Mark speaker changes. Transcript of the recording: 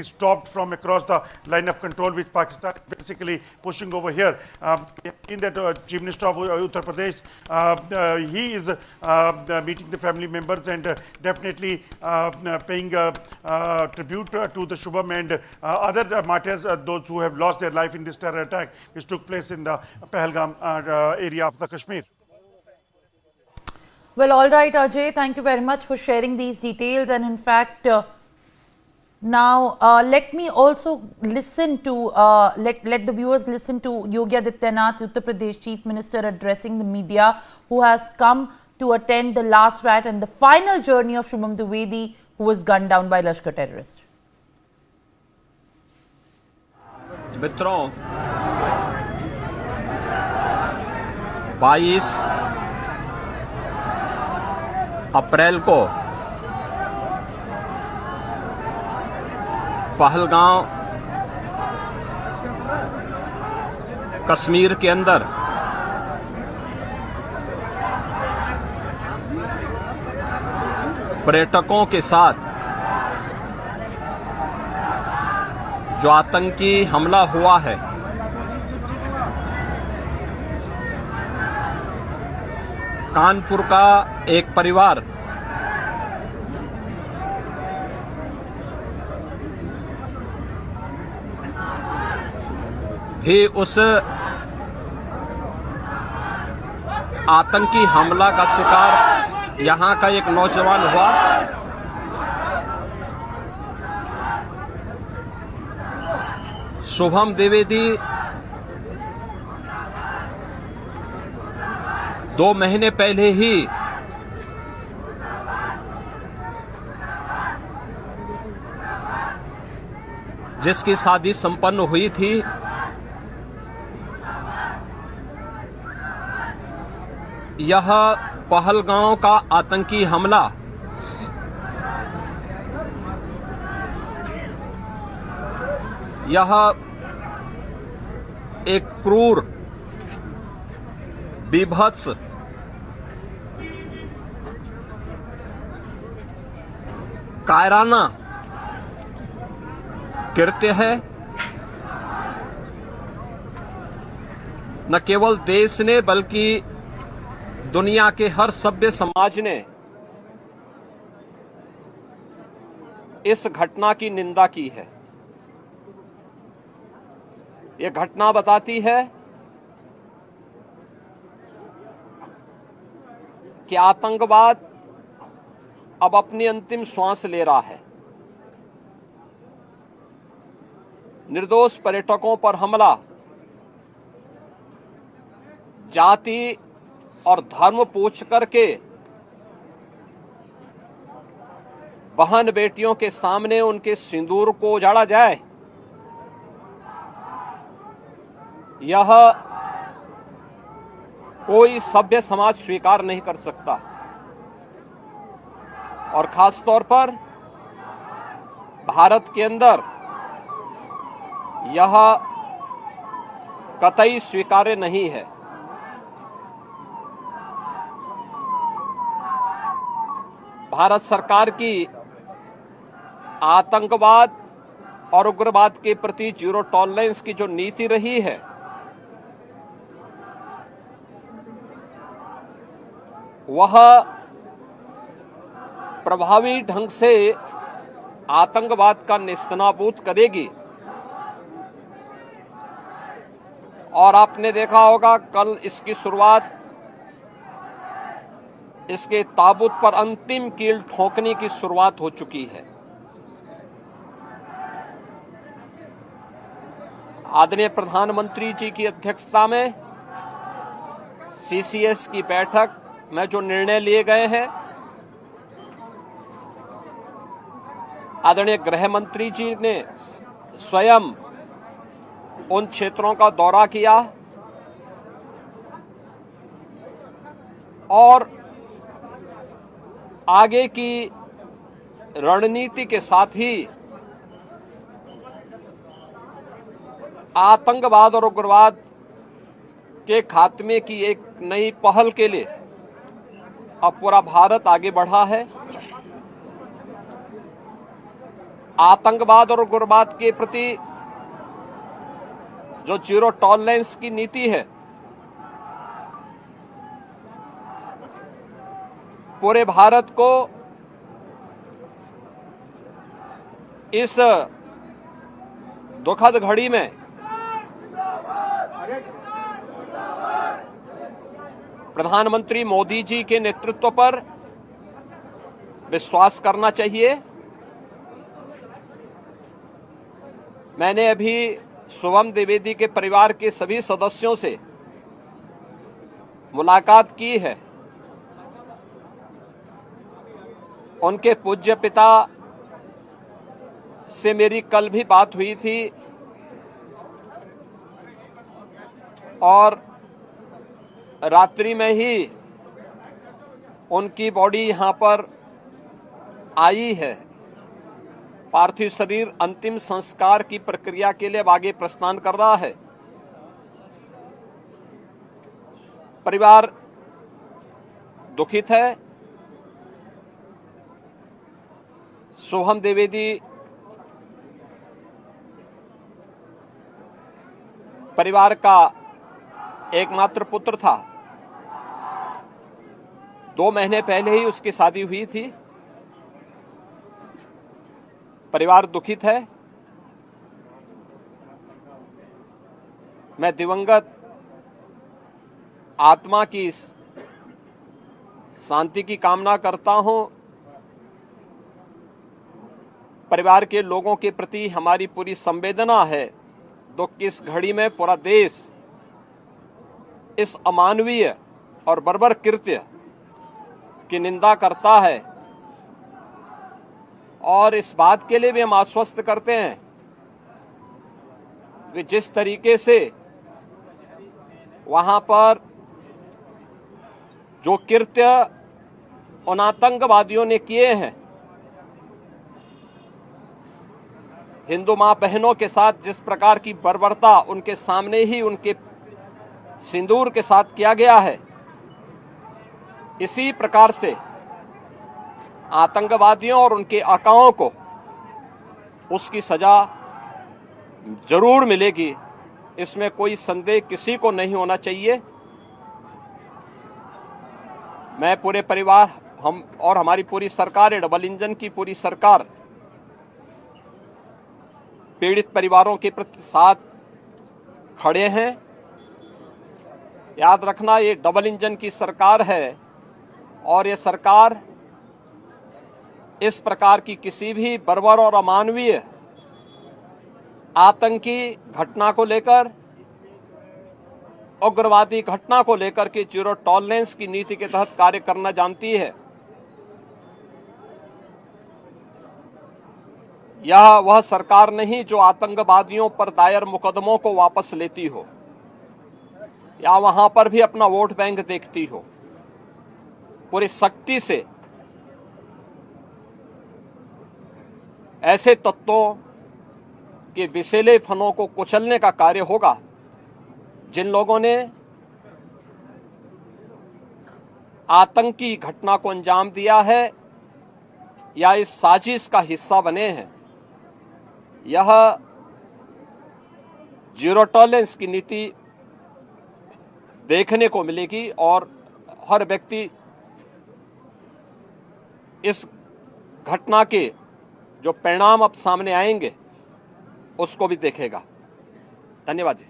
Speaker 1: stopped from across the line of control, which Pakistan is basically pushing over here. In that Chief Minister of Uttar Pradesh, he is meeting the family members and definitely paying tribute to the Shubham and other martyrs, those who have lost their life in this terror attack which took place in the Pahalgam area of the Kashmir.
Speaker 2: Well, all right, Ajay, thank you very much for sharing these details. And in fact, now let me also listen to, let the viewers listen to Yogi Adityanath, Uttar Pradesh Chief Minister, addressing the media, who has come to attend the last riot and the final journey of Shubham Dwivedi, who was gunned down by Lashkar terrorists.
Speaker 3: मित्रों, 22 अप्रैल को पहलगांव कश्मीर के अंदर पर्यटकों के साथ जो आतंकी हमला हुआ है, कानपुर का एक परिवार भी उस आतंकी हमला का शिकार यहां का एक नौजवान हुआ। शुभम द्विवेदी 2 महीने पहले ही जिसकी शादी संपन्न हुई थी, यह पहलगांव का आतंकी हमला यह एक क्रूर, बीभत्स, कायराना कृत्य है। न केवल देश ने बल्कि दुनिया के हर सभ्य समाज ने इस घटना की निंदा की है। यह घटना बताती है कि आतंकवाद अब अपनी अंतिम श्वास ले रहा है। निर्दोष पर्यटकों पर हमला जाति और धर्म पूछ करके बहन बेटियों के सामने उनके सिंदूर को उजाड़ा जाए, यह कोई सभ्य समाज स्वीकार नहीं कर सकता। और खास तौर पर भारत के अंदर यह कतई स्वीकार्य नहीं है। भारत सरकार की आतंकवाद और उग्रवाद के प्रति जीरो टॉलरेंस की जो नीति रही है, वह प्रभावी ढंग से आतंकवाद का नेस्तनाबूद करेगी। और आपने देखा होगा, कल इसकी शुरुआत, इसके ताबूत पर अंतिम कील ठोकने की शुरुआत हो चुकी है। आदरणीय प्रधानमंत्री जी की अध्यक्षता में सीसीएस की बैठक में जो निर्णय लिए गए हैं, आदरणीय गृह मंत्री जी ने स्वयं उन क्षेत्रों का दौरा किया और आगे की रणनीति के साथ ही आतंकवाद और उग्रवाद के खात्मे की एक नई पहल के लिए अब पूरा भारत आगे बढ़ा है। आतंकवाद और उग्रवाद के प्रति जो जीरो टॉलरेंस की नीति है, पूरे भारत को इस दुखद घड़ी में प्रधानमंत्री मोदी जी के नेतृत्व पर विश्वास करना चाहिए। मैंने अभी शुभम द्विवेदी के परिवार के सभी सदस्यों से मुलाकात की है। उनके पूज्य पिता से मेरी कल भी बात हुई थी और रात्रि में ही उनकी बॉडी यहां पर आई है। पार्थिव शरीर अंतिम संस्कार की प्रक्रिया के लिए अब आगे प्रस्थान कर रहा है। परिवार दुखित है। शुभम द्विवेदी परिवार का एकमात्र पुत्र था। 2 महीने पहले ही उसकी शादी हुई थी। परिवार दुखित है। मैं दिवंगत आत्मा की शांति की कामना करता हूं। परिवार के लोगों के प्रति हमारी पूरी संवेदना है। दुख की इस घड़ी में पूरा देश इस अमानवीय और बर्बर कृत्य की निंदा करता है और इस बात के लिए भी हम आश्वस्त करते हैं कि जिस तरीके से वहां पर जो कृत्य उन आतंकवादियों ने किए हैं, हिंदू मां बहनों के साथ जिस प्रकार की बर्बरता उनके सामने ही उनके सिंदूर के साथ किया गया है, इसी प्रकार से आतंकवादियों और उनके आकाओं को उसकी सजा जरूर मिलेगी। इसमें कोई संदेह किसी को नहीं होना चाहिए। मैं पूरे परिवार, हम और हमारी पूरी सरकार, डबल इंजन की पूरी सरकार पीड़ित परिवारों के प्रति साथ खड़े हैं। याद रखना, ये डबल इंजन की सरकार है और ये सरकार इस प्रकार की किसी भी बर्बर और अमानवीय आतंकी घटना को लेकर, उग्रवादी घटना को लेकर के जीरो टॉलरेंस की नीति के तहत कार्य करना जानती है। यह वह सरकार नहीं जो आतंकवादियों पर दायर मुकदमों को वापस लेती हो या वहां पर भी अपना वोट बैंक देखती हो। पूरी सख्ती से ऐसे तत्वों के विषैले फनों को कुचलने का कार्य होगा जिन लोगों ने आतंकी घटना को अंजाम दिया है या इस साजिश का हिस्सा बने हैं। यह जीरो टॉलरेंस की नीति देखने को मिलेगी और हर व्यक्ति इस घटना के जो परिणाम अब सामने आएंगे उसको भी देखेगा। धन्यवाद जी।